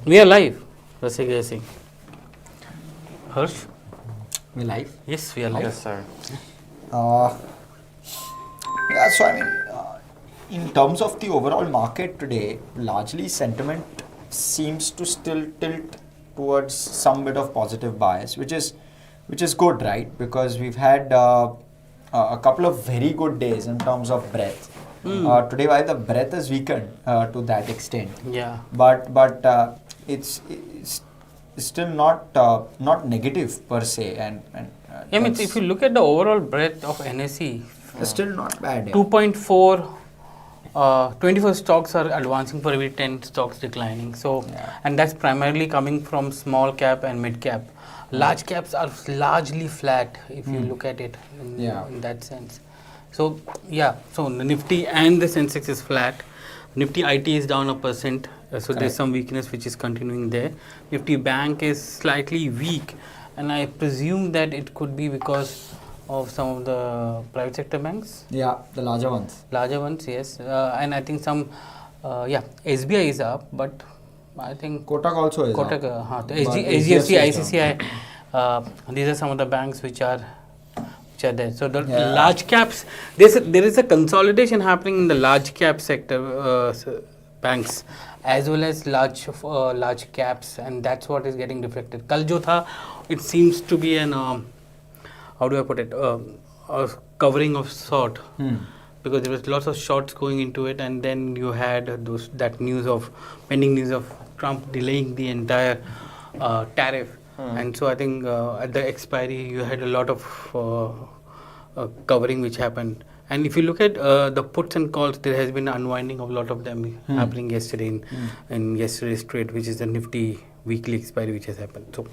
We are live. Rasik Singh. Hersh? We live? Yes, we are live. Yes, sir. Yeah, so I mean, in terms of the overall market today, largely sentiment seems to still tilt towards some bit of positive bias, which is good, right? Because we've had a couple of very good days in terms of breadth. Today, while the breadth is weakened to that extent, but it's still not negative per se, and I mean, if you look at the overall breadth of NSE, it's still not bad. 2.4, 24 stocks are advancing for every 10 stocks declining. So, and that's primarily coming from small cap and mid cap. Large caps are largely flat if you look at it in that sense. So, so the Nifty and the Sensex is flat. Nifty IT is down 1%. So there's some weakness which is continuing there. Nifty Bank is slightly weak, and I presume that it could be because of some of the private sector banks. Yeah, the larger ones. Larger ones, yes. And I think some, SBI is up, but I think Kotak also is Kotak, up. HDFC, ICICI, these are some of the banks which are there. So the large caps, there is a consolidation happening in the large cap sector banks as well as large caps, and that's what is getting reflected. Kal jo tha, it seems to be an how do I put it, a covering of sort, because there was lots of shorts going into it, and then you had that pending news of Trump delaying the entire tariff, and so I think at the expiry you had a lot of covering which happened. And if you look at the puts and calls, there has been an unwinding of a lot of them happening yesterday in yesterday's trade, which is the Nifty weekly expiry which has happened. So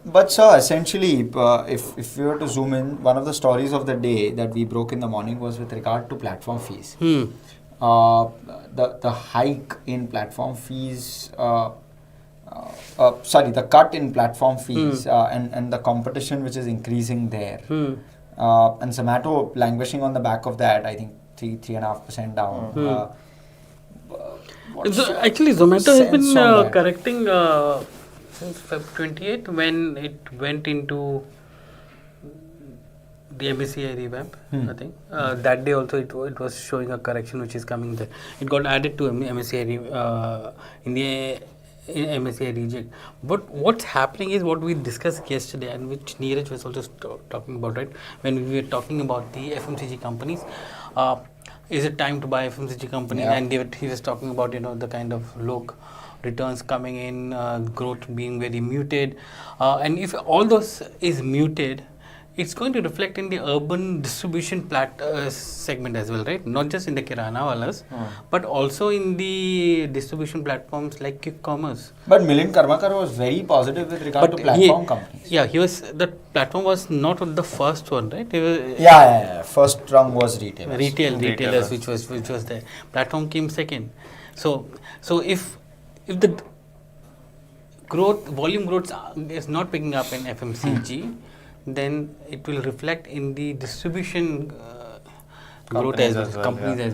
But sir, essentially, if we were to zoom in, one of the stories of the day that we broke in the morning was with regard to platform fees. The hike in platform fees, the cut in platform fees and the competition which is increasing there. And Zomato languishing on the back of that, I think 3.5% down. Actually, Zomato has been correcting since Feb 28 when it went into the MSCI revamp, I think. That day also it was showing a correction which is coming there. It got added to MSCI in the MSCI reject. But what's happening is what we discussed yesterday, and which Neeraj was also talking about, right? When we were talking about the FMCG companies. Is it time to buy FMCG companies? And he was talking about, the kind of low returns coming in, growth being very muted. And if all those is muted, it's going to reflect in the urban distribution segment as well, right? Not just in the Kirana Walas, but also in the distribution platforms like quick commerce. But Milind Karmakar was very positive with regard to platform companies. Yeah, the platform was not the first one, right? First rung was retailers. Retailers, which was there. Platform came second. So if the volume growth is not picking up in FMCG, then it will reflect in the distribution growth as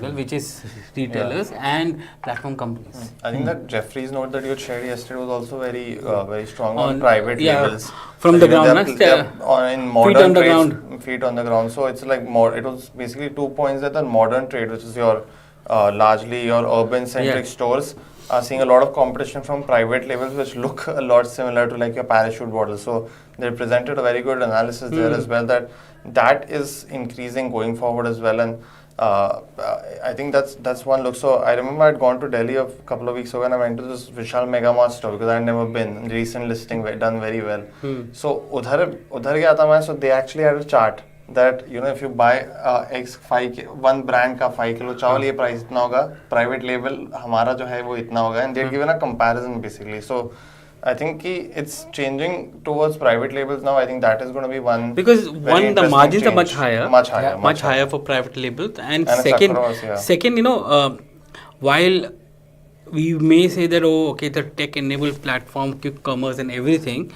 well, which is retailers and platform companies. I think that Jeffrey's note that you had shared yesterday was also very very strong on private labels. From the ground, in modern trades, feet on the ground. So it's like it was basically 2 points that the modern trade, which is your largely your urban centric stores, are seeing a lot of competition from private labels which look a lot similar to like your parachute bottles. So they presented a very good analysis there as well, that is increasing going forward as well. And I think that's one look. So I remember I'd gone to Delhi a couple of weeks ago and I went to this Vishal Mega Mart store because I'd never been. Recent listing done very well. So udhar gaya tha main, so they actually had a chart that if you buy one brand का 5 kilo चावल ये price इतना होगा, private label हमारा जो है वो इतना होगा, and they'd given a comparison basically. So I think it's changing towards private labels now. I think that is going to be one, because the margins are much higher for private labels, and second, while we may say that the tech enabled platform, quick commerce and everything,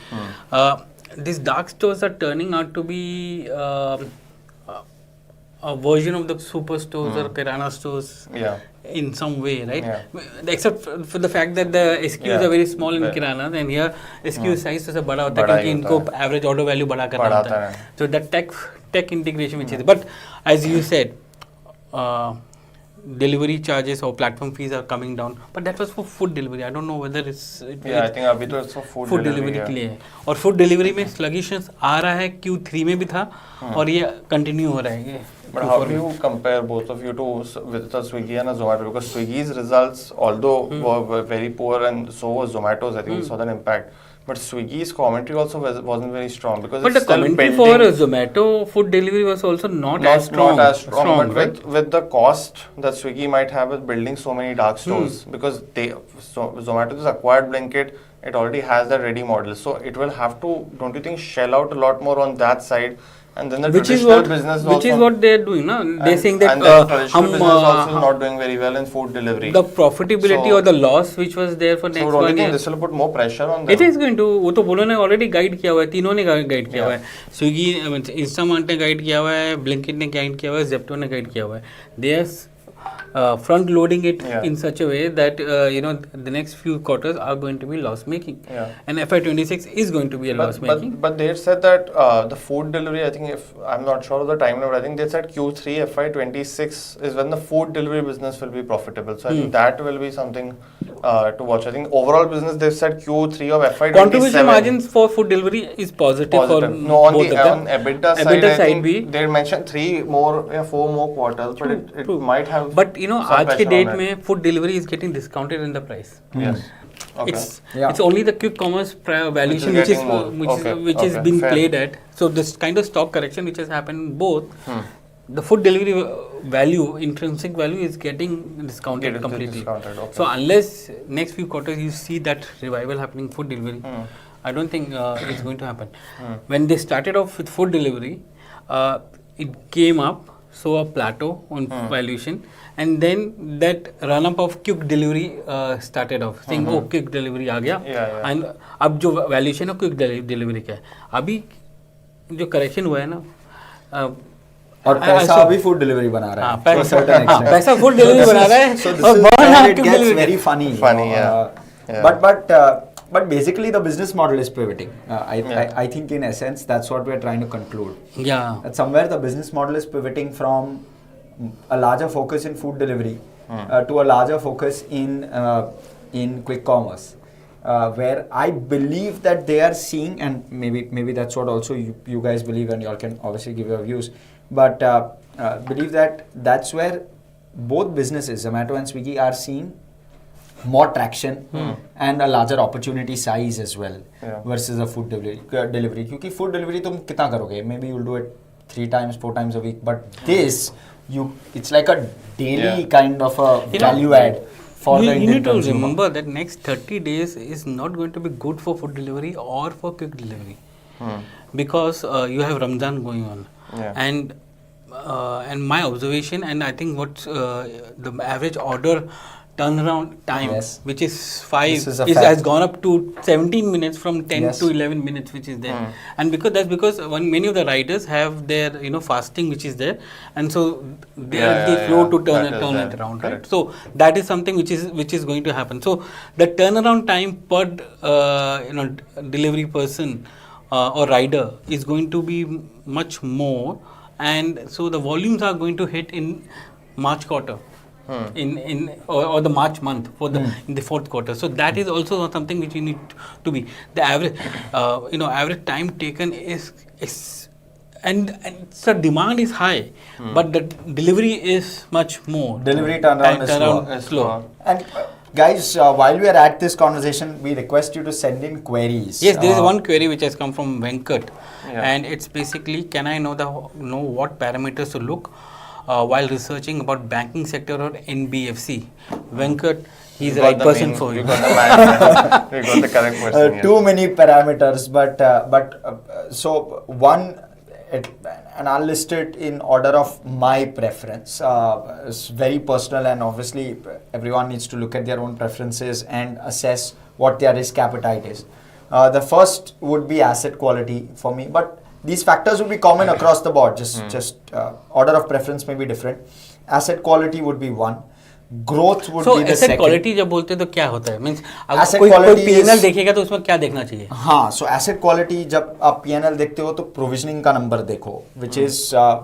these dark stores are turning out to be a version of the superstores or kirana stores Yeah. in some way, right? Yeah. Except for the fact that the SKUs Yeah. are very small in Right. kirana, and here SKU size से बड़ा होता है बड़ा क्योंकि ही इनको होता average order value बड़ा करना बढ़ाता होता है. है. So that tech integration which is, but as you said, delivery charges or platform fees are coming down, but that was for food delivery. I don't know whether I think अभी तो it's for food delivery के लिए है. और food delivery में sluggishness आ रहा है, Q3 में भी था और ये continue हो रहा है ये. But how do you compare both of you to with the Swiggy and a Zomato? Because Swiggy's results, although were very poor, and so was Zomato's, I think we saw that impact. But Swiggy's commentary also wasn't very strong because But it's the still commentary building. for Zomato food delivery was also not as strong. Not as strong, but right? with the cost that Swiggy might have with building so many dark stores, because Zomato has acquired Blinkit, it already has that ready model, so it will have to, don't you think, shell out a lot more on that side, and then the traditional business which also, is what they are doing, na? They're saying that and the traditional business also not doing very well in food delivery. The profitability or the loss which was there for next so don't you 1 think year. this will put more pressure on them? It is going to, वो तो बोलो ने already guide किया हुआ है, तीनों ने guide किया हुआ है. Swiggy, Instamart ने guide किया हुआ है, Blinkit ने guide किया हुआ है, Zepto ने guide किया हुआ है. They are front loading it in such a way that the next few quarters are going to be loss making, and FY26 is going to be a loss making. But they said that the food delivery, I think, if I'm not sure of the timeline, but I think they said Q3 FY26 is when the food delivery business will be profitable. So I think that will be something to watch. I think overall business, they've said Q3 of FY27. Contribution margins for food delivery is positive. For no, on both the of them. on EBITDA side, I think they mentioned 4 more quarters, but it might have. But आज के date में food delivery is getting discounted in the price. Yes. Okay. It's only the quick commerce valuation which is being played at. So this kind of stock correction which has happened in both, the food delivery value, intrinsic value is getting discounted completely. So unless next few quarters you see that revival happening food delivery, I don't think it's going to happen. When they started off with food delivery, it came up, so a plateau on valuation, and then that run up of quick delivery started off, saying oh quick delivery आ गया, and अब जो valuation है quick delivery का है, अभी जो correction हुआ है ना, और पैसा अभी फूड डिलीवरी बना रहा है, पैसा फूड डिलीवरी बना रहा है, और बहुत it gets very funny, but basically the business model is pivoting. I think in essence that's what we're trying to conclude. Yeah. That somewhere the business model is pivoting from a larger focus in food delivery to a larger focus in quick commerce, where I believe that they are seeing, and maybe that's what also you guys believe, and you all can obviously give your views, but believe that that's where both businesses, Zomato and Swiggy, are seeing more traction and a larger opportunity size as well versus a food delivery. क्योंकि food delivery तुम कितना करोगे? Maybe you'll do it 3 times, 4 times a week, but this it's like a daily kind of a value add for the Indian need to consumer. Remember that next 30 days is not going to be good for food delivery or for quick delivery, because you have Ramzan going on, and my observation, and I think what the average order turnaround time, which is 5, has gone up to 17 minutes from 10 to 11 minutes, which is there, and that's because many of the riders have their fasting, which is there, and so they flow to turn it around, right? So that is something which is going to happen. So the turnaround time per delivery person or rider is going to be much more, and so the volumes are going to hit in March quarter. Or the March month in the fourth quarter. So that is also something which you need to be. The average average time taken is and so demand is high, but the delivery is much more. Delivery turnaround is slow. And guys, while we are at this conversation, we request you to send in queries. Yes, there is one query which has come from Venkat, and it's basically, can I know what parameters to look while researching about banking sector or NBFC? Venkat, he's the right person for you. We got the correct person. Too many parameters, but so one, and I'll list it in order of my preference. It's very personal, and obviously everyone needs to look at their own preferences and assess what their risk appetite is. The first would be asset quality for me, but These factors will be common across the board. Just order of preference may be different. Asset quality would be one. Growth would be the second. asset quality जब बोलते हैं तो क्या होता है? Means अगर Asset कोई quality P&L is- देखेगा तो उसमें क्या देखना चाहिए? हाँ, so asset quality जब आप P&L देखते हो तो provisioning का number देखो, which is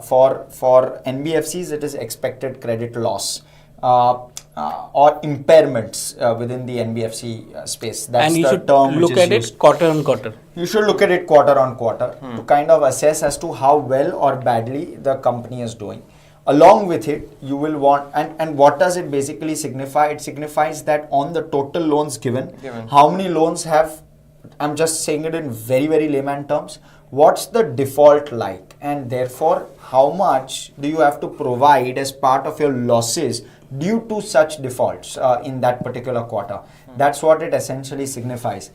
for NBFCs it is expected credit loss or impairments within the NBFC space. That's And you the should term which look is at used. it quarter on quarter. You should look at it quarter on quarter to kind of assess as to how well or badly the company is doing. Along with it, you will want, and what does it basically signify? It signifies that on the total loans given. How many loans have, I'm just saying it in very, very layman terms, what's the default like? And therefore, how much do you have to provide as part of your losses due to such defaults in that particular quarter? That's what it essentially signifies.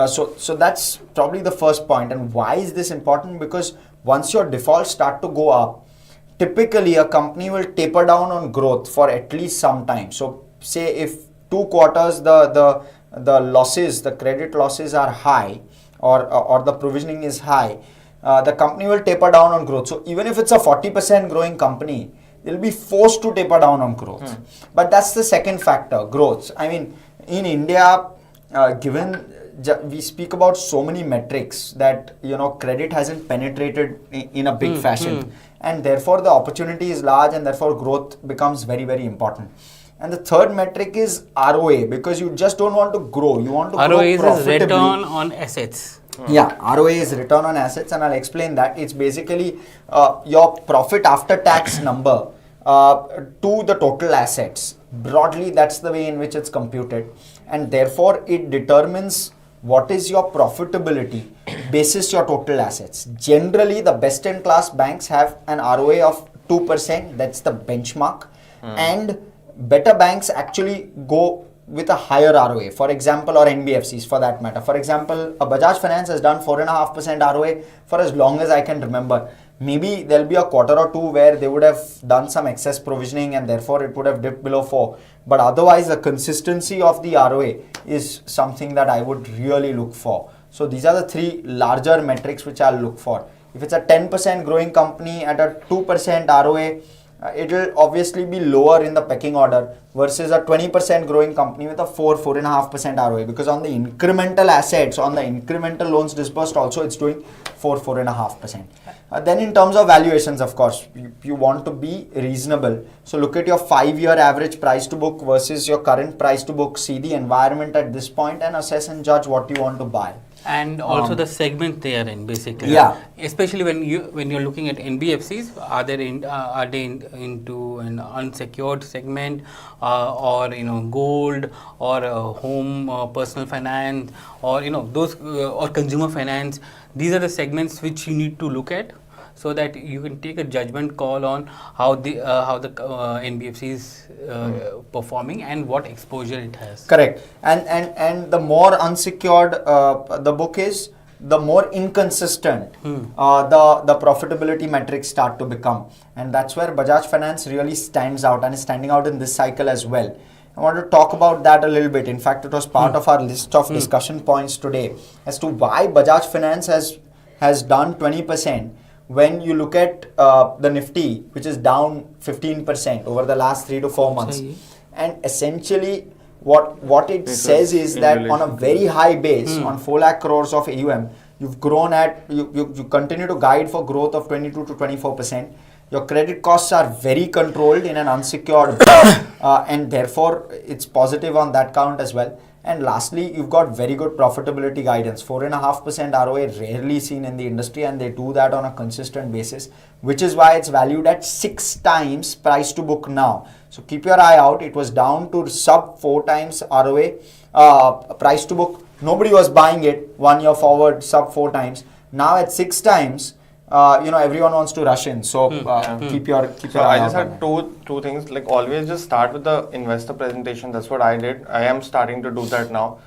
So that's probably the first point. And why is this important? Because once your defaults start to go up, typically a company will taper down on growth for at least some time. So say if 2 quarters the losses, the credit losses are high or the provisioning is high, the company will taper down on growth. So even if it's a 40% growing company, they'll be forced to taper down on growth. But that's the second factor, growth. I mean, in India, given we speak about so many metrics that credit hasn't penetrated in a big fashion, and therefore the opportunity is large, and therefore growth becomes very, very important. And the third metric is ROA, because you just don't want to grow, you want to grow profitably. ROA is return on assets. Yeah, ROA is return on assets, and I'll explain that. It's basically your profit after tax number to the total assets. Broadly, that's the way in which it's computed, and therefore it determines what is your profitability basis your total assets. Generally, the best in class banks have an ROA of 2%, that's the benchmark, and better banks actually go with a higher ROA, for example, or NBFCs for that matter. For example, a Bajaj Finance has done 4.5% ROA for as long as I can remember. Maybe there'll be a quarter or two where they would have done some excess provisioning and therefore it would have dipped below 4. But otherwise, the consistency of the ROA is something that I would really look for. So these are the 3 larger metrics which I'll look for. If it's a 10% growing company at a 2% ROA, it will obviously be lower in the pecking order versus a 20% growing company with a 4.5% ROA, because on the incremental assets, on the incremental loans disbursed also, it's doing 4.5%. Then in terms of valuations, of course, you want to be reasonable. So look at your 5-year average price to book versus your current price to book, see the environment at this point and assess and judge what you want to buy. And also the segment they are in, basically. Yeah. Especially when you're looking at NBFCs, are they into an unsecured segment, or gold, or home personal finance, or those or consumer finance? These are the segments which you need to look at, so that you can take a judgment call on how the NBFC is performing and what exposure it has. Correct. And the more unsecured the book is, the more inconsistent the profitability metrics start to become. And that's where Bajaj Finance really stands out and is standing out in this cycle as well. I want to talk about that a little bit. In fact, it was part of our list of discussion points today as to why Bajaj Finance has done 20%. When you look at the Nifty, which is down 15% over the last 3 to 4 months, and essentially what it says is that on a very high base, on 4 lakh crores of AUM, you've grown at, you continue to guide for growth of 22 to 24%. Your credit costs are very controlled in an unsecured and therefore it's positive on that count as well. And lastly, you've got very good profitability guidance. 4.5% ROA rarely seen in the industry, and they do that on a consistent basis, which is why it's valued at 6 times price to book now. So keep your eye out. It was down to sub 4 times ROA price to book. Nobody was buying it 1 year forward, sub 4 times. Now at 6 times, everyone wants to rush in. So keep your eye out. I just had two things. Like, always just start with the investor presentation. That's what I did. I am starting to do that now.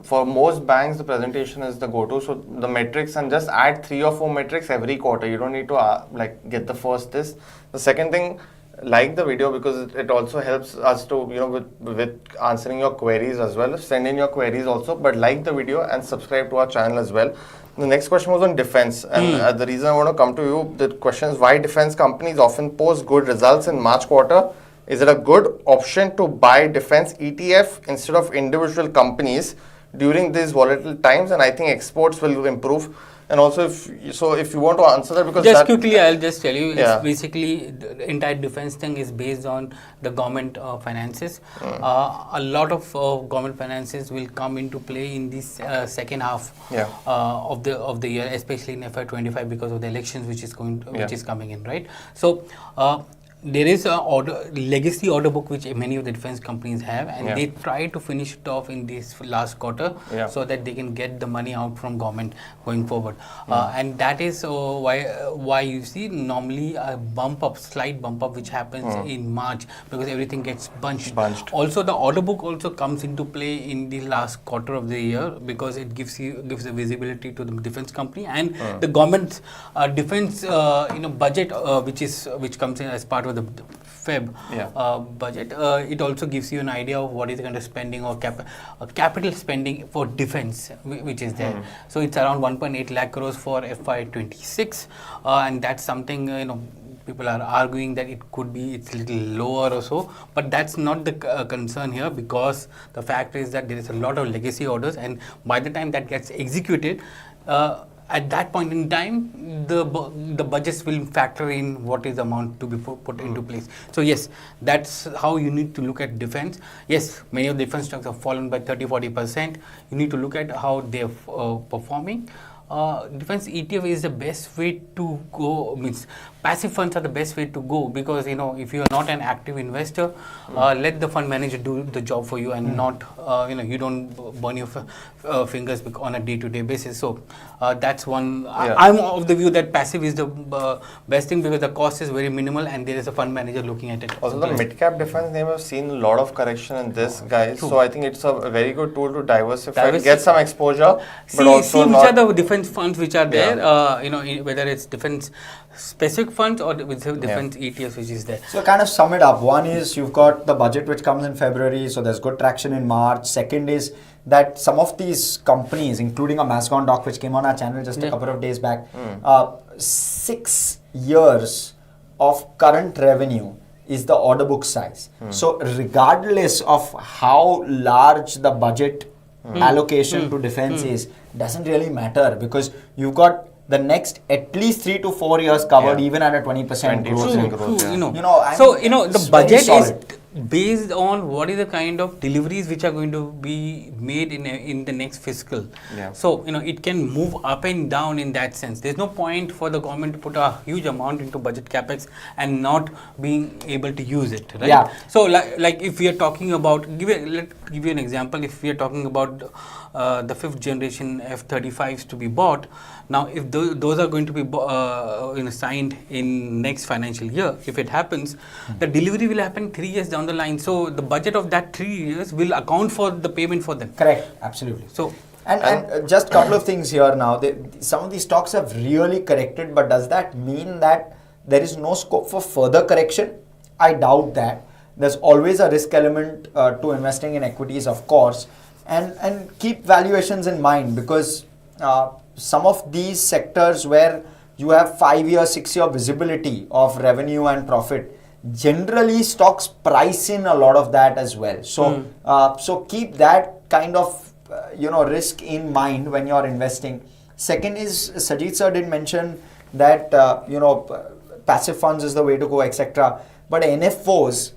For most banks, the presentation is the go-to. So the metrics, and just add 3 or 4 metrics every quarter. You don't need to get the first this. The second thing, like the video because it also helps us to, with answering your queries as well. Send in your queries also, but like the video and subscribe to our channel as well. The next question was on defense, and the reason I want to come to you, the question is why defense companies often post good results in March quarter. Is it a good option to buy defense ETF instead of individual companies during these volatile times? And I think exports will improve. And also, if you want to answer that, because just quickly, I'll just tell you, Yeah. it's basically the entire defense thing is based on the government finances. A lot of government finances will come into play in this second half Yeah. of the year, especially in FY25 because of the elections which is Yeah. coming in, right? So. There is a legacy order book which many of the defense companies have, and Yeah. they try to finish it off in this last quarter Yeah. so that they can get the money out from government going forward. And that is why you see normally a slight bump up which happens in March because everything gets bunched. Also, the order book also comes into play in the last quarter of the year because it gives the visibility to the defense company and the government's defense budget which comes in as part of the Feb budget. It also gives you an idea of what is the kind of spending or capital spending for defense which is there. So it's around 1.8 lakh crores for FY26, and that's something people are arguing that it's a little lower or so, but that's not the concern here because the fact is that there is a lot of legacy orders, and by the time that gets executed. At that point in time, the budgets will factor in what is the amount to be put into place. So yes, that's how you need to look at defense. Yes, many of the defense stocks have fallen by 30-40%. You need to look at how they are performing. Defense ETF is the best way to go. Means passive funds are the best way to go because if you are not an active investor, let the fund manager do the job for you and not you don't burn your fingers on a day-to-day basis. So that's one. I'm of the view that passive is the best thing because the cost is very minimal and there is a fund manager looking at it. Also, the mid-cap defense name have seen a lot of correction in this, guys. True. So I think it's a very good tool to diversify, get some exposure, but also which are the defense funds which are there. Whether it's defense specific funds or with defense ETFs which is there. So kind of sum it up. One is you've got the budget which comes in February, so there's good traction in March. Second is that some of these companies, including a Mascon doc which came on our channel just a couple of days back, 6 years of current revenue is the order book size. So regardless of how large the budget allocation to defense is, doesn't really matter because you've got the next at least 3 to 4 years covered even at a 20% growth rate. The budget is based on what is the kind of deliveries which are going to be made in the next fiscal. So it can move up and down in that sense. There's no point for the government to put a huge amount into budget capex and not being able to use it, right? So like if we are talking about, let's give you an example. If we are talking about the 5th generation F-35s to be bought, now if those are going to be signed in next financial year, if it happens, the delivery will happen 3 years down the line. So the budget of that 3 years will account for the payment for them. Correct, absolutely. So and just a couple of things here now. Some of these stocks have really corrected, but does that mean that there is no scope for further correction? I doubt that. There's always a risk element to investing in equities, of course, and keep valuations in mind because some of these sectors where you have 5-year, 6-year visibility of revenue and profit, generally stocks price in a lot of that as well. So so keep that kind of risk in mind when you're investing. Second is Sajeet sir did mention that passive funds is the way to go, etc. But NFOs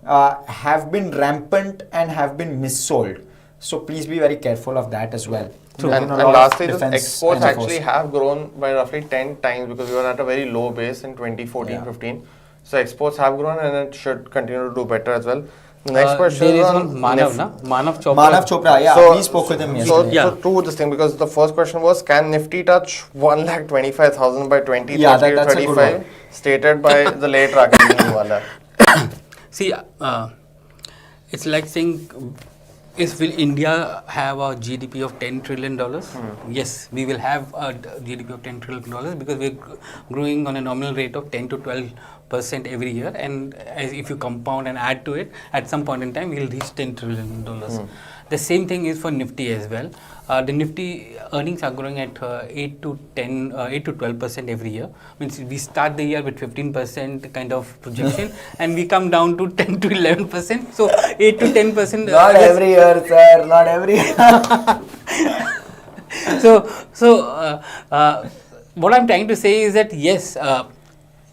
have been rampant and have been missold. So please be very careful of that as well. And lastly, exports actually have grown by roughly 10 times because we were at a very low base in 2014-15. So exports have grown and it should continue to do better as well. The next question is on Manav Chopra. So, we spoke with him yesterday. So to this thing, because the first question was, can Nifty touch 1,25,000 by 2035, stated by the late Rakesh Jindal? See, it's like saying, will India have a GDP of $10 trillion? Yes, we will have a GDP of $10 trillion because we're growing on a nominal rate of 10 to 12% 10% every year, and if you compound and add to it, at some point in time, we'll reach $10 trillion. The same thing is for Nifty as well. The Nifty earnings are growing at 8 to 12% every year. Means we start the year with 15% kind of projection, and we come down to 10 to 11%. So 8 to 10%. Not every year, sir. Not every year. What I'm trying to say is that yes,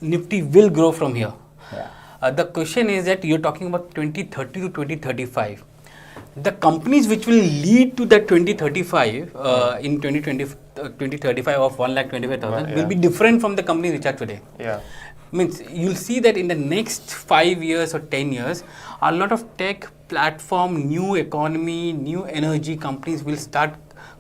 Nifty will grow from here. Yeah. The question is that you're talking about 2030 to 2035. The companies which will lead to that 2035 in 2035 of 1,25,000 will be different from the companies which are today. Yeah. Means you'll see that in the next 5 years or 10 years, a lot of tech platform, new economy, new energy companies will start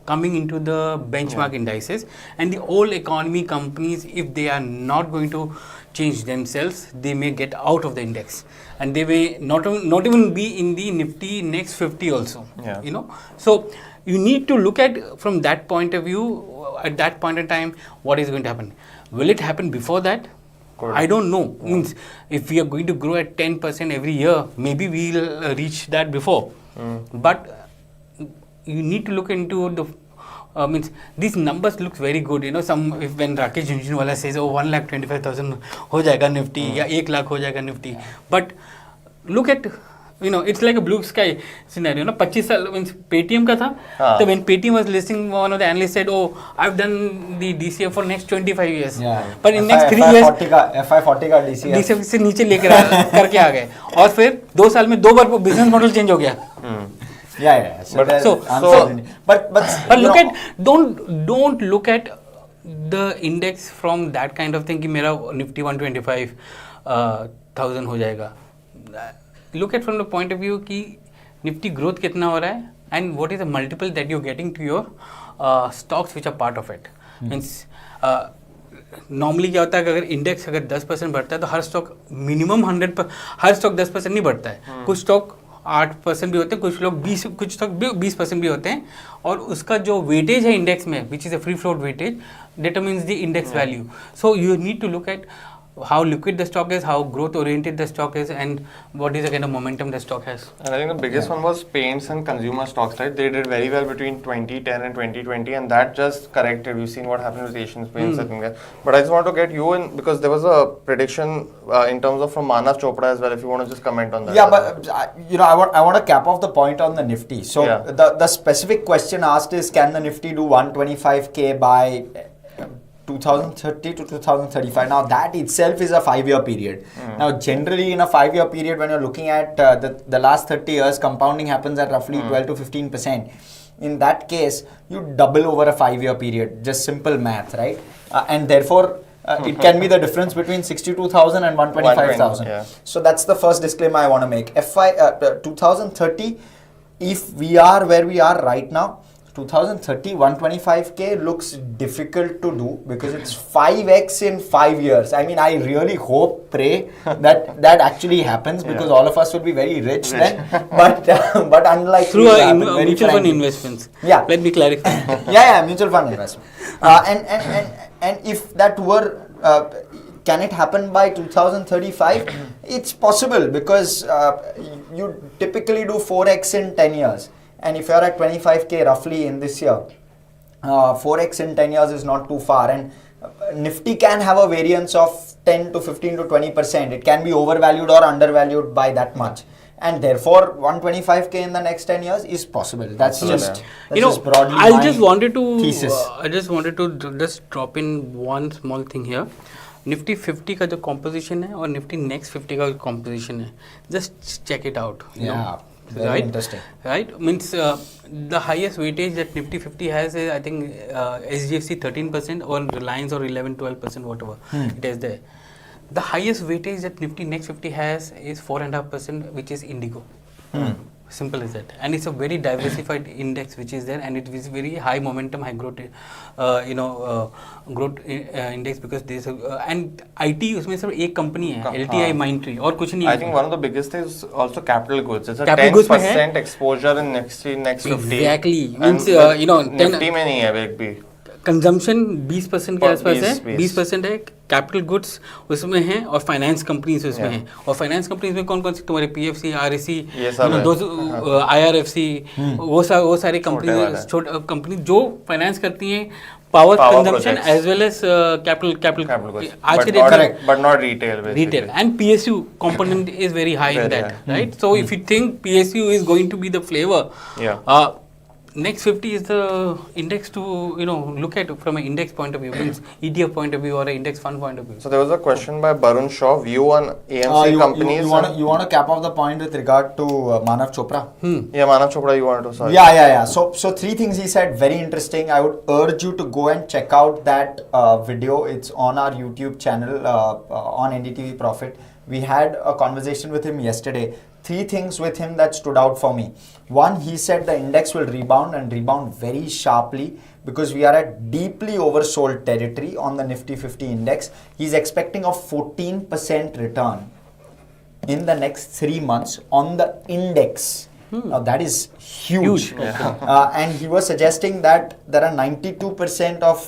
coming into the benchmark indices, and the old economy companies, if they are not going to change themselves, they may get out of the index, and they may not even be in the Nifty next 50 also. Yeah. You know, so you need to look at from that point of view. At that point in time, what is going to happen? Will it happen before that? Correct. I don't know. Means if we are going to grow at 10% every year, maybe we'll reach that before. But you need to look into the means these numbers looks very good. You know, when Rakesh Jhunjhunwala says, "Oh, 1,25,000 हो जाएगा Nifty या 1 lakh हो जाएगा Nifty," but look at, you know, it's like a blue sky scenario. No, 25 साल means Paytm का था. So when Paytm was listing, one of the analysts said, "Oh, I've done the DCF for next 25 years." Yeah. But in next 3 years FI40 का DCF से नीचे लेकर करके आ गए, और फिर 2 साल में 2 बार बिजनेस मॉडल चेंज हो गया. Yeah. But look at don't look at the index from that kind of thing कि मेरा Nifty 125,000 हो जाएगा. Look at from the point of view कि Nifty growth कितना हो रहा है, and what is the multiple that you're getting to your stocks which are part of it. Means normally क्या होता है कि अगर इंडेक्स अगर 10% बढ़ता है तो हर स्टॉक मिनिमम 10% नहीं बढ़ता है. कुछ स्टॉक 8% भी होते हैं, कुछ लोग 20, कुछ स्टॉक 20% भी होते हैं, और उसका जो वेटेज है इंडेक्स में, which is a free float weightage, determines the index value. So you need to look at how liquid the stock is, how growth oriented the stock is, and what is the kind of momentum the stock has. And I think the biggest one was paints and consumer stocks, right? They did very well between 2010 and 2020, and that just corrected. We've seen what happened with Asian Paints, I think. But I just want to get you in, because there was a prediction in terms of from Manav Chopra as well, if you want to just comment on that. Yeah, but you know, I want to cap off the point on the Nifty. So the specific question asked is, can the Nifty do 125k by 2030 to 2035. Now that itself is a 5-year period. Now generally in a 5-year period, when you're looking at the last 30 years, compounding happens at roughly 12 to 15%. In that case, you double over a 5-year period, just simple math, right? And therefore it can be the difference between 62,000 and 125,000. So that's the first disclaimer I want to make. 2030, if we are where we are right now, 2030 125k looks difficult to do because it's 5x in 5 years. I mean, I really hope, pray that that actually happens, because all of us will be very rich then. But unlike through mutual fund investments. Yeah. Let me clarify. yeah, mutual fund investment. And if that were can it happen by 2035? It's possible, because you typically do 4x in 10 years. And if you're at 25k roughly in this year, 4x in 10 years is not too far. And Nifty can have a variance of 10 to 15 to 20%. It can be overvalued or undervalued by that much. And therefore, 125k in the next 10 years is possible. That's just broadly I just wanted to thesis. I just wanted to just drop in one small thing here. Nifty 50 का जो composition है और Nifty next 50 का composition है, just check it out. Yeah. Very interesting. Right? Means the highest weightage that Nifty 50 has is, I think, SGFC 13% or Reliance or 11-12%, whatever it is there. The highest weightage that Nifty next 50 has is 4.5%, which is Indigo. Simple as that. And it's a very diversified index which is there, and it is very high momentum, high growth, growth index, because there's and IT उसमें सिर्फ एक company है, LTI Mindtree, और कुछ नहीं. I think one of the biggest is also capital goods. It's a 10% exposure in next 50. Exactly. Means Nifty में नहीं है एक भी. कंजम्पशन 20% के आसपास है, 20. 20% है, कैपिटल गुड्स उसमें है और फाइनेंस कंपनीज उसमें है। और फाइनेंस कंपनीज में कौन कौन सी तुम्हारे पीएफसी, आरएसी, आईआरएफसी, वो सारी कंपनी जो फाइनेंस करती हैं power consumption as well as capital आज के date but not retail and PSU component is very high in that, right? So if you think PSU is going to be the flavor, next 50 is the index to look at from an index point of view, means ETF point of view or an index fund point of view. So there was a question by Barun Shaw, view on AMC companies. You want to cap off the point with regard to Manav Chopra? Yeah, Manav Chopra, you wanted to say. Yeah. So three things he said, very interesting. I would urge you to go and check out that video. It's on our YouTube channel on NDTV Profit. We had a conversation with him yesterday. Three things with him that stood out for me. One, he said the index will rebound and rebound very sharply because we are at deeply oversold territory on the Nifty 50 index. He's expecting a 14% return in the next 3 months on the index. Now that is huge. And he was suggesting that there are 92% of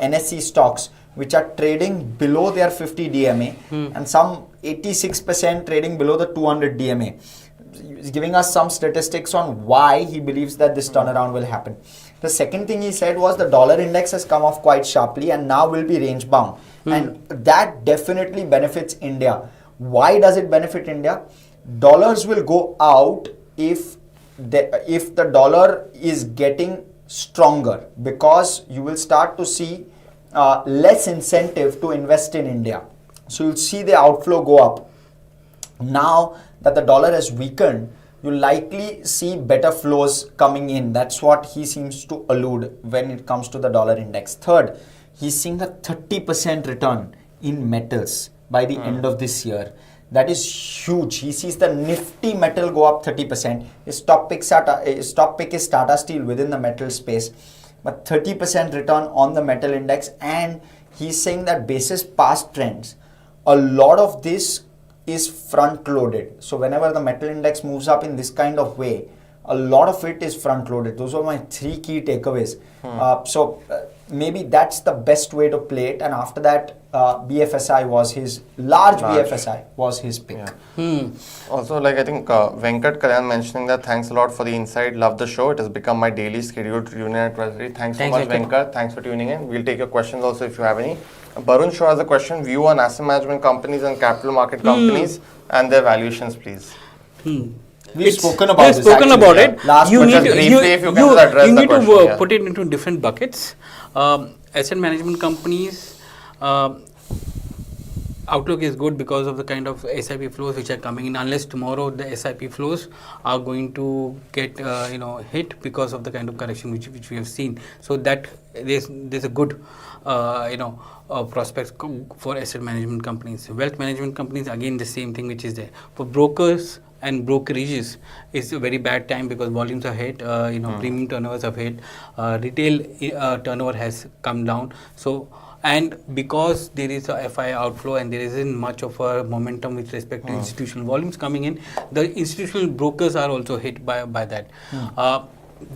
NSE stocks which are trading below their 50 DMA and some 86% trading below the 200 DMA. He's giving us some statistics on why he believes that this turnaround will happen. The second thing he said was the dollar index has come off quite sharply and now will be range bound. And that definitely benefits India. Why does it benefit India? Dollars will go out if the dollar is getting stronger, because you will start to see less incentive to invest in India. So you'll see the outflow go up. Now that the dollar has weakened, you'll likely see better flows coming in. That's what he seems to allude when it comes to the dollar index. Third, he's seeing a 30% return in metals by the end of this year. That is huge. He sees the Nifty metal go up 30%. His top pick is Tata Steel within the metal space. But 30% return on the metal index, and he's saying that basis past trends, a lot of this is front loaded. So whenever the metal index moves up in this kind of way, a lot of it is front loaded. Those are my three key takeaways. So maybe that's the best way to play it. And after that, BFSI was his BFSI was his pick. Also, like I think Venkat Kalyan mentioning that thanks a lot for the insight. Love the show. It has become my daily scheduled reunion at 12:30. Thanks so much, Venkat. Thanks for tuning in. We'll take your questions also if you have any. Barun Shaw has a question: view on asset management companies and capital market companies and their valuations, please. We've spoken about this. It. Last you need to put it into different buckets. Asset management companies. Outlook is good because of the kind of SIP flows which are coming in. Unless tomorrow the SIP flows are going to get hit because of the kind of correction which we have seen. So that there's a good prospects for asset management companies. Wealth management companies, again the same thing which is there. For brokers and brokerages, it's a very bad time because volumes are hit, premium turnovers have hit, retail turnover has come down. So, and because there is a FI outflow and there isn't much of a momentum with respect to institutional volumes coming in, the institutional brokers are also hit by that.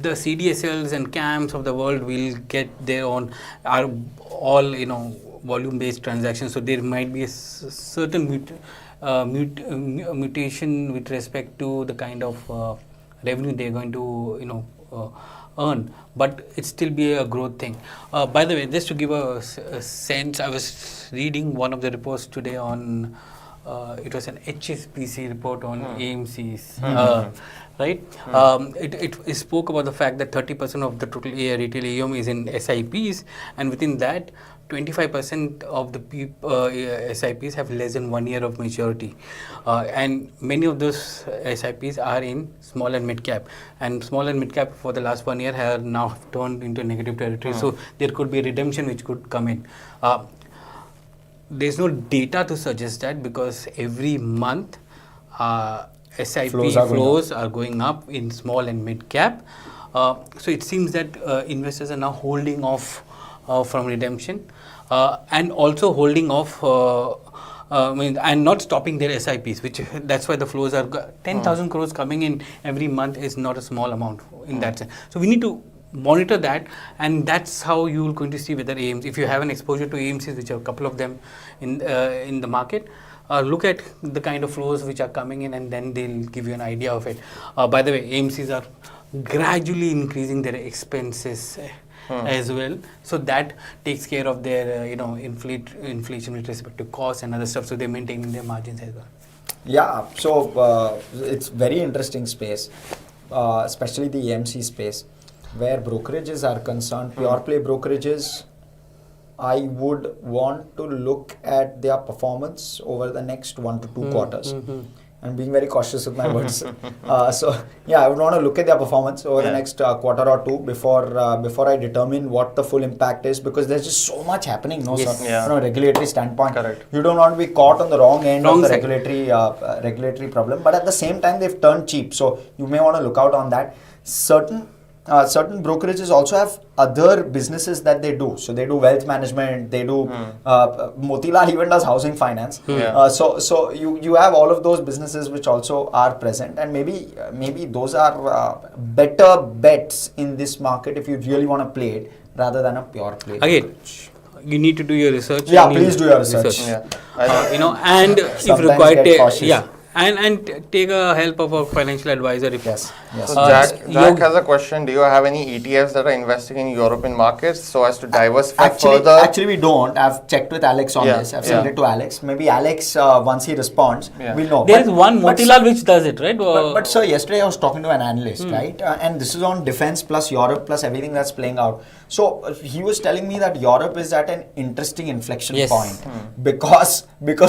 The CDSLs and CAMs of the world will get their own, are all volume based transactions, so there might be a certain mutation with respect to the kind of revenue they're going to earn, but it still be a growth thing. By the way, just to give a sense, I was reading one of the reports today on it was an HSBC report on AMCs, right? It spoke about the fact that 30% of the total retail AUM is in SIPs, and within that 25% of the SIPs have less than 1 year of maturity, and many of those SIPs are in small and mid cap, and small and mid cap for the last 1 year have now turned into negative territory. So there could be redemption which could come in. There's no data to suggest that because every month SIP flows are going up in small and mid cap. So it seems that investors are now holding off from redemption and also holding off and not stopping their SIPs, which that's why the flows are 10,000 crores coming in every month is not a small amount in that sense. So we need to monitor that, and that's how you're going to see whether AMC, if you have an exposure to AMCs, which are a couple of them in the market, look at the kind of flows which are coming in, and then they'll give you an idea of it. By the way, AMCs are gradually increasing their expenses as well, so that takes care of their inflation with respect to cost and other stuff, so they're maintaining their margins as well. Yeah, so it's very interesting space, especially the AMC space, where brokerages are concerned, pure play brokerages. I would want to look at their performance over the next 1 to 2 quarters. I'm being very cautious with my words. So yeah, I would want to look at their performance over the next quarter or two before I determine what the full impact is, because there's just so much happening, from a regulatory standpoint. Correct. You don't want to be caught on the wrong end of the regulatory problem, but at the same time they've turned cheap, so you may want to look out on that. Certain brokerages also have other businesses that they do. So they do wealth management, they do Motilal even does housing finance. So you have all of those businesses which also are present, and maybe those are better bets in this market if you really want to play it rather than a pure play. Again, you need to do your research. Yeah, please do your research. And if required, and take a help of a financial advisor. If yes. So Jack has a question. Do you have any ETFs that are investing in European markets so as to diversify further? Actually, we don't. I've checked with Alex on this. I've sent it to Alex. Maybe Alex, once he responds, we'll know. There is one Motilal which does it, right? But sir, yesterday I was talking to an analyst, right? And this is on defense plus Europe plus everything that's playing out. So he was telling me that Europe is at an interesting inflection point because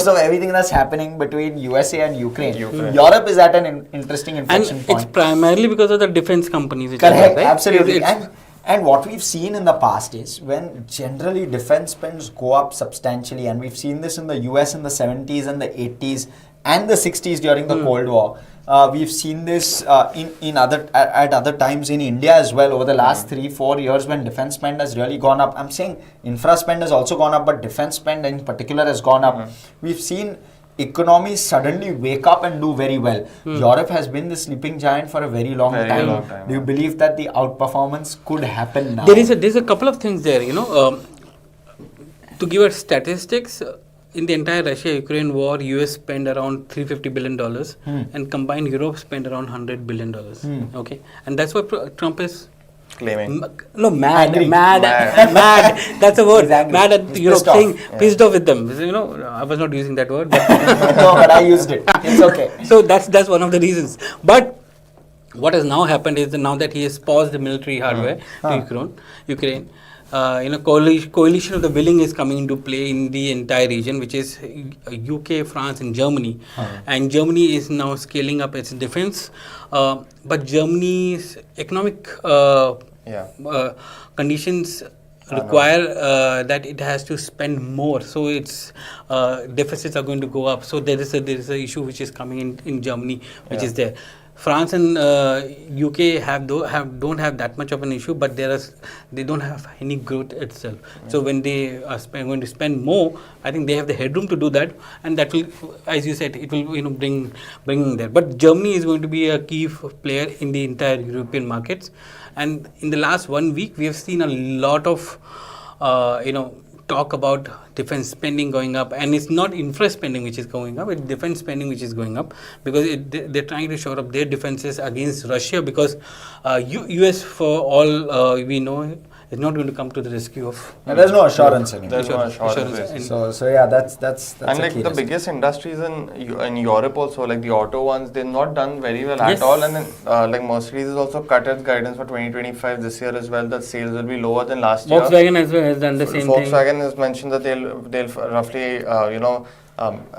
of everything that's happening between USA and Ukraine. Europe is at an interesting inflection point. It's primarily because of the defense companies. Correct, right? Absolutely. And what we've seen in the past is when generally defense spends go up substantially, and we've seen this in the US in the 70s and the 80s and the 60s during the Cold War. We've seen this at other times in India as well over the last 3-4 years when defense spend has really gone up. I'm saying infra spend has also gone up, but defense spend in particular has gone up. We've seen economies suddenly wake up and do very well. Europe has been the sleeping giant for a very long time. Do you believe that the outperformance could happen now? There's a couple of things there. To give us statistics, in the entire Russia-Ukraine war, US spent around $350 billion, and combined Europe spent around $100 billion. Okay, and that's what Trump is claiming. Mad. That's a word. Mad at Europe, saying pissed off with them. I was not using that word. But no, but I used it. It's okay. So that's one of the reasons. But what has now happened is that now that he has paused the military hardware to Ukraine, coalition of the willing is coming into play in the entire region, which is UK, France, and Germany. And Germany is now scaling up its defense. But Germany's economic conditions require that it has to spend more, so its deficits are going to go up. So there is a issue which is coming in Germany, which is there. France and UK don't have that much of an issue, but they don't have any growth itself. So when they are going to spend more, I think they have the headroom to do that, and that will, as you said, it will bring there. But Germany is going to be a key player in the entire European markets, and in the last 1 week we have seen a lot of talk about defense spending going up, and it's not infra spending which is going up, it's defense spending which is going up, because they're trying to shore up their defenses against Russia, because US, for all we know, is not going to come to the rescue of. There's no assurance anymore. There's no assurance. So yeah, that's and like the biggest industries in Europe also, like the auto ones, they've not done very well at all. And then like Mercedes has also cut its guidance for 2025 this year as well, that sales will be lower than last year. Volkswagen as well has done the same thing. Volkswagen has mentioned that they'll roughly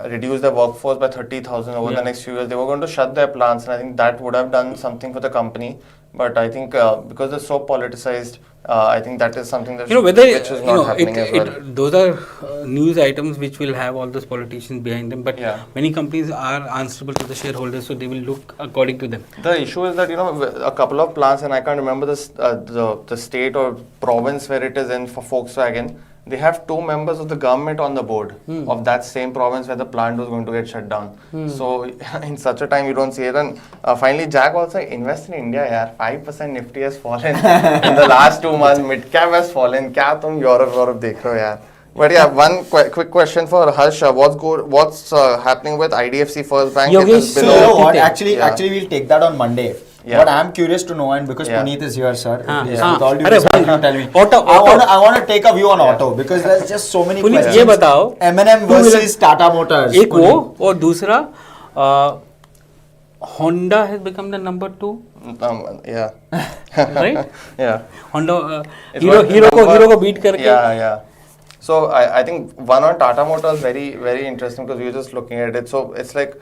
reduce their workforce by 30,000 over the next few years. They were going to shut their plants, and I think that would have done something for the company. But I think because they're so politicized, I think that is something that which is not happening as well. Those are news items which will have all those politicians behind them. But many companies are answerable to the shareholders, so they will look according to them. The issue is that a couple of plants, and I can't remember the state or province where it is in for Volkswagen. they have 2 members of the government on the board of that same province where the plant was going to get shut down. So in such a time you don't see it. And finally Jag also invest in India. Yeah, 5% Nifty has fallen in the last 2 months. Mid cap has fallen. Kya tum Europe dekh rahe ho yaar? But yeah, one quick question for Hersh. What's happening with IDFC First Bank? Yogesh, So you know what? Actually, we'll take that on Monday. Yeah. What I'm curious to know, and because Puneet is here, sir, please, with all due Arre respect, bhai, you tell me. Auto. I want to take a view on auto because there's just so many Puneet, questions. ये बताओ, M&M versus Tata Motors. एक वो और दूसरा Honda has become the number 2. Yeah. Right? Yeah. Honda Hero को beat करके. Yeah. So I think one on Tata Motors very, very interesting because we were just looking at it. So it's like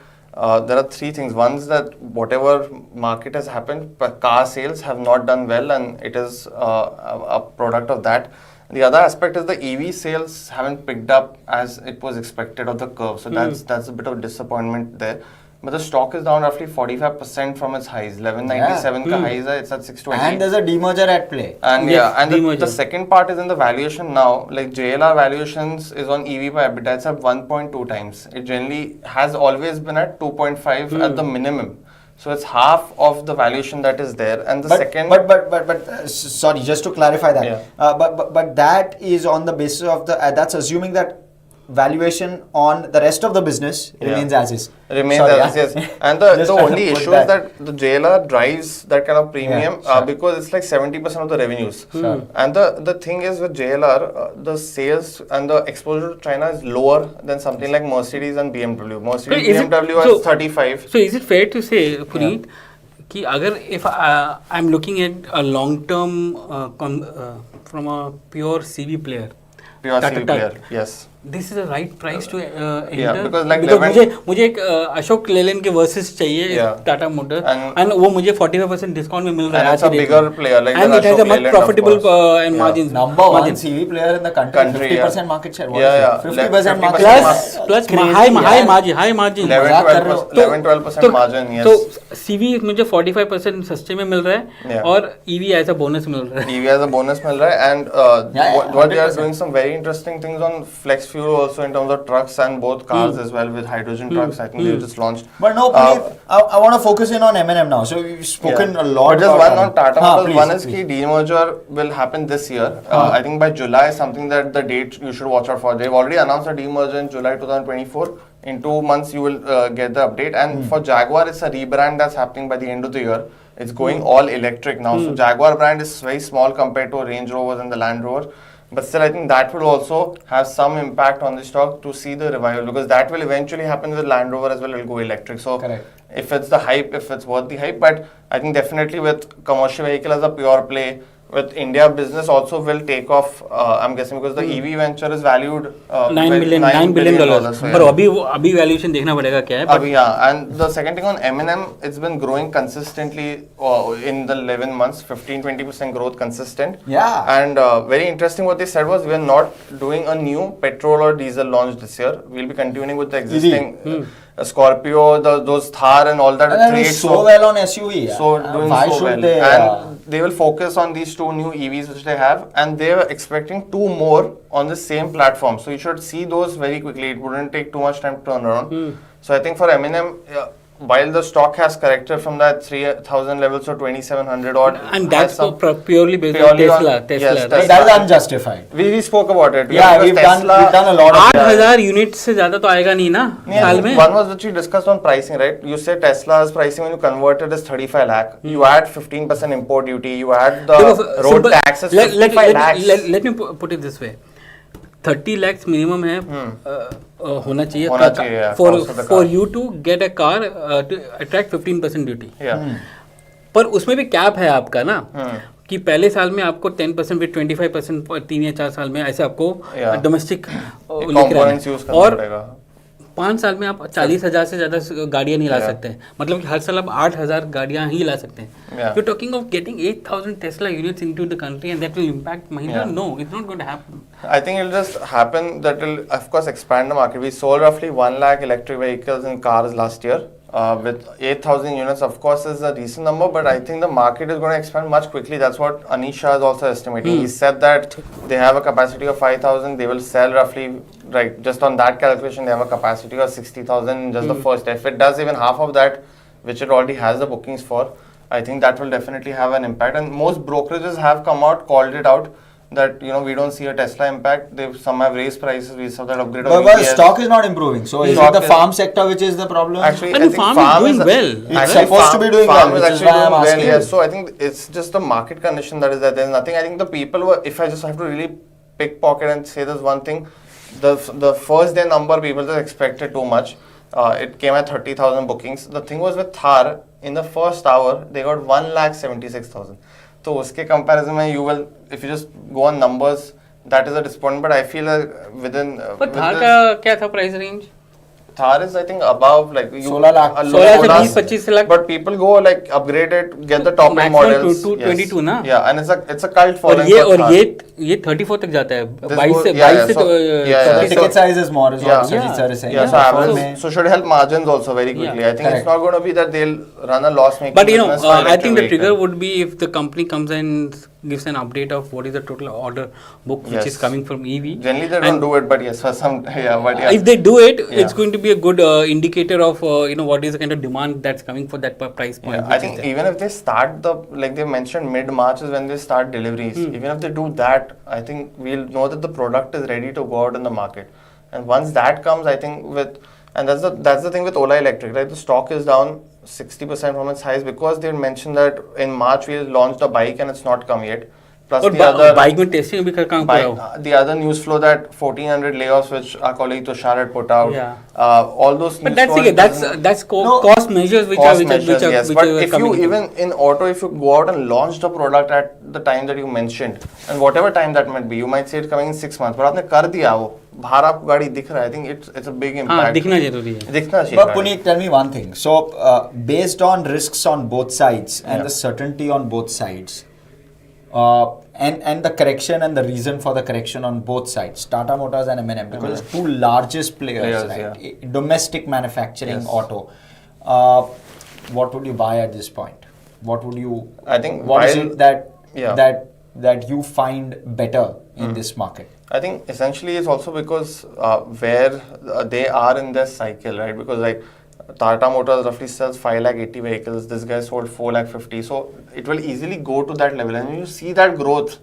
there are 3 things. One is that whatever market has happened, car sales have not done well, and it is a product of that. The other aspect is the EV sales haven't picked up as it was expected of the curve. So that's a bit of disappointment there. But the stock is down roughly 45% from its highs. 1197 ka highs hai, it's at 620. And there's a demerger at play. And Yes, the second part is in the valuation now. Like JLR valuations is on EV by EBITDA. It's at 1.2 times. It generally has always been at 2.5 at the minimum. So it's half of the valuation that is there. And the second. But sorry, just to clarify that. Yeah. But that is on the basis of the. That's assuming that valuation on the rest of the business remains as is. Remains as is, yes. And the only issue is that the JLR drives that kind of premium because it's like 70% of the revenues. And the thing is with JLR, the sales and the exposure to China is lower than something like Mercedes and BMW. BMW has 35. So is it fair to say, Puneet, कि अगर if I'm looking at a long term from a pure CV player, Pure CV player, yes. This is the right price to enter. Yeah, because like मुझे एक अशोक लेलैंड के versus चाहिए Tata motor and वो मुझे 45% discount में मिल रहा है. And it's a bigger player like and it has a much profitable and margins. Number one CV player in the country 50% market share. 50% market share. Plus high margin. 11-12% margin. Yes. तो CV मुझे 45% सस्ते में मिल रहा है और EV ऐसा bonus मिल रहा है. EV as a bonus मिल रहा है and what they are doing some very interesting things on flex fuel also in terms of trucks and both cars as well with hydrogen trucks. I think they just launched. But no, I want to focus in on M&M now. So we've spoken a lot. But just one on Tata Motors. One is the demerger will happen this year. I think by July something that the date you should watch out for. They've already announced a demerger in July 2024. In 2 months you will get the update. And for Jaguar, it's a rebrand that's happening by the end of the year. It's going all electric now. So Jaguar brand is very small compared to Range Rovers and the Land Rover. But still, I think that will also have some impact on the stock to see the revival because that will eventually happen with Land Rover as well. It will go electric. So if it's the hype, if it's worth the hype, but I think definitely with commercial vehicle as a pure play, with India business also will take off. I'm guessing because the EV venture is valued $9 billion. पर अभी valuation देखना पड़ेगा क्या है? अभी and the second thing on M&M, it's been growing consistently in the 11 months, 15-20% growth consistent. Yeah. And very interesting what they said was we are not doing a new petrol or diesel launch this year. We'll be continuing with the existing. Scorpio, those Thar and all that. And it's so well on SUV. So doing why so should well. they? And they will focus on these 2 new EVs which they have, and they are expecting 2 more on the same platform. So you should see those very quickly. It wouldn't take too much time to turn around. So I think for M&M, while the stock has corrected from that 3,000 levels to 2,700 odd, and that's purely based on Tesla. Yes, Tesla. That is unjustified. We spoke about it. Yeah, we've done a lot of 8,000 units से ज़्यादा तो आएगा नहीं ना साल में. One was which we discussed on pricing, right? You said Tesla's pricing when you convert it is 35 lakh. You add 15% import duty. You add the road taxes. 55 lakhs. Let me put it this way. 30 lakhs minimum है होना चाहिए for you to get a car to attract 15% duty. पर उसमें भी cap है आपका ना कि पहले साल में आपको 10% फिर 25% 3 या 4 साल में ऐसे आपको डोमेस्टिक और 5 साल में आप 40,000 से ज़्यादा गाड़ियाँ नहीं ला सकते हैं. मतलब कि हर साल आप 8,000 गाड़ियाँ ही ला सकते हैं. You're talking of getting 8,000 Tesla units into the country and that will impact Mahindra? No, it's not going to happen. I think it will just happen that will of course expand the market. We sold roughly 1 lakh electric vehicles in cars last year. with 8,000 units, of course, is a decent number, but I think the market is going to expand much quickly. That's what Anish Shah is also estimating. He said that they have a capacity of 5,000. They will sell roughly, right, just on that calculation, they have a capacity of 60,000 in just the first. If it does even half of that, which it already has the bookings for, I think that will definitely have an impact. And most brokerages have come out, called it out, that we don't see a Tesla impact. Some have raised prices, we saw that upgrade. But stock is not improving. So is it the farm sector which is the problem? Actually, I think farm is doing well. It's supposed to be doing well, which is why I'm asking. Yes. So I think it's just the market condition that is there. There's nothing. I think the people were. If I just have to really pickpocket and say this one thing, the first day number people just expected too much. It came at 30,000 bookings. The thing was with Thar, in the first hour they got 1,76,000. So uske comparison mein you will, if you just go on numbers, that is a disappointment. But I feel like within. But Thar का क्या था price range? Thar is I think above like 16 lakh. 16 से 20-25 lakh. But people go like upgrade it, get the top end models. 22 ना? Yeah, and it's a cult following. और ये 34 तक जाता है. 22 से the ticket size is more, is what Sajeet sir is saying. Yeah, so should help margins also very quickly. I think it's not going to be that they'll run a loss making. But I think the trigger would be if the company comes and gives an update of what is the total order book which is coming from EV. Generally they don't do it, but yes, for some, if they do it, it's going to be a good indicator of what is the kind of demand that's coming for that price point. I think even if they start like they mentioned, mid-March is when they start deliveries. Even if they do that, I think we'll know that the product is ready to go out in the market. And once that comes, I think that's the thing with Ola Electric, right? The stock is down 60% from its highs because they mentioned that in March we'll launch the bike and it's not come yet. Plus the other bike में testing भी कहाँ पर the other news flow that 1,400 layoffs which our colleague Tushar had put out. All those. But that's cost measures which are yes. But if you even in auto, if you go out and launch the product at the time that you mentioned, and whatever time that might be, you might say it's coming in 6 months. But आपने कर दिया वो बाहर आपको गाड़ी दिख रहा है. I think it's a big impact. दिखना जरूरी है. दिखना चाहिए. But Puneet, tell me one thing. So based on risks on both sides and the certainty on both sides. And the correction and the reason for the correction on both sides, Tata Motors and M&M, because two largest players, right? Domestic manufacturing auto. What would you buy at this point? What would you? I think what is it that you find better in this market? I think essentially it's also because where they are in their cycle, right? Because like Tata Motors roughly sells 580,000 vehicles. This guy sold 450,000. So it will easily go to that level. And when you see that growth,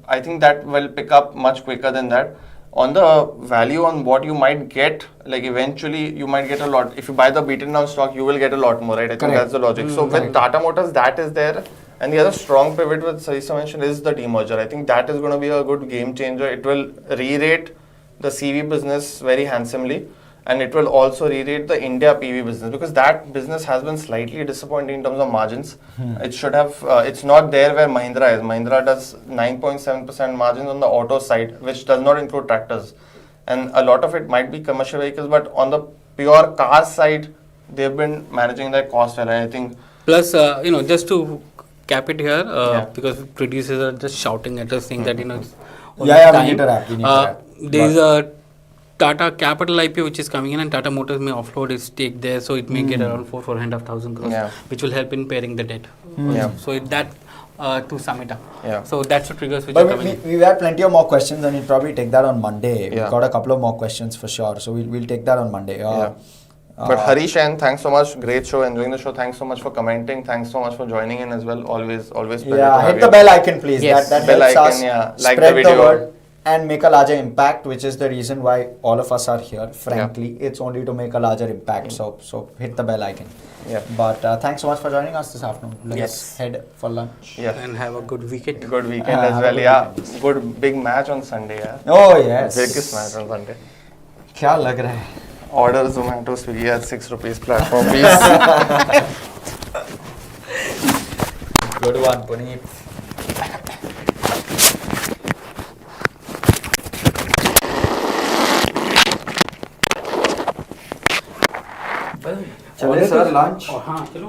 I think that will pick up much quicker than that. On the value on what you might get, like eventually you might get a lot. If you buy the beaten down stock, you will get a lot more, right? I think that's the logic. So with Tata Motors, that is there. And the other strong pivot with Sajeet mentioned is the demerger. I think that is going to be a good game changer. It will re-rate the CV business very handsomely. And it will also re-rate the India PV business because that business has been slightly disappointing in terms of margins. It should have, it's not there where Mahindra is. Mahindra does 9.7% margins on the auto side, which does not include tractors. And a lot of it might be commercial vehicles, but on the pure car side, they've been managing their cost well. I think. Plus, just to cap it here, because producers are just shouting at us saying that, we need to wrap. There is a Tata Capital IPO which is coming in and Tata Motors may offload its stake there, so it may get around 4,500 crores, which will help in pairing the debt. So to sum it up. So that's the triggers which are coming in. We've had plenty of more questions and we'll probably take that on Monday. We've got a couple of more questions for sure, so we'll take that on Monday. But Harish, and thanks so much. Great show, enjoying the show. Thanks so much for commenting. Thanks so much for joining in as well. Always pleasure to have hit the bell icon, please. Yes. That bell helps icon, us like spread the video. word and make a larger impact, which is the reason why all of us are here. Frankly, it's only to make a larger impact. So hit the bell icon. But thanks so much for joining us this afternoon. Let's head for lunch. And have a good weekend. Good weekend as well. Good big match on Sunday. Oh yes. Biggest match on Sunday. क्या लग रहा है? Order Zomato Swiggy at 6 rupees platform, please. Good one, Puneet. चले sir lunch. हाँ चलो.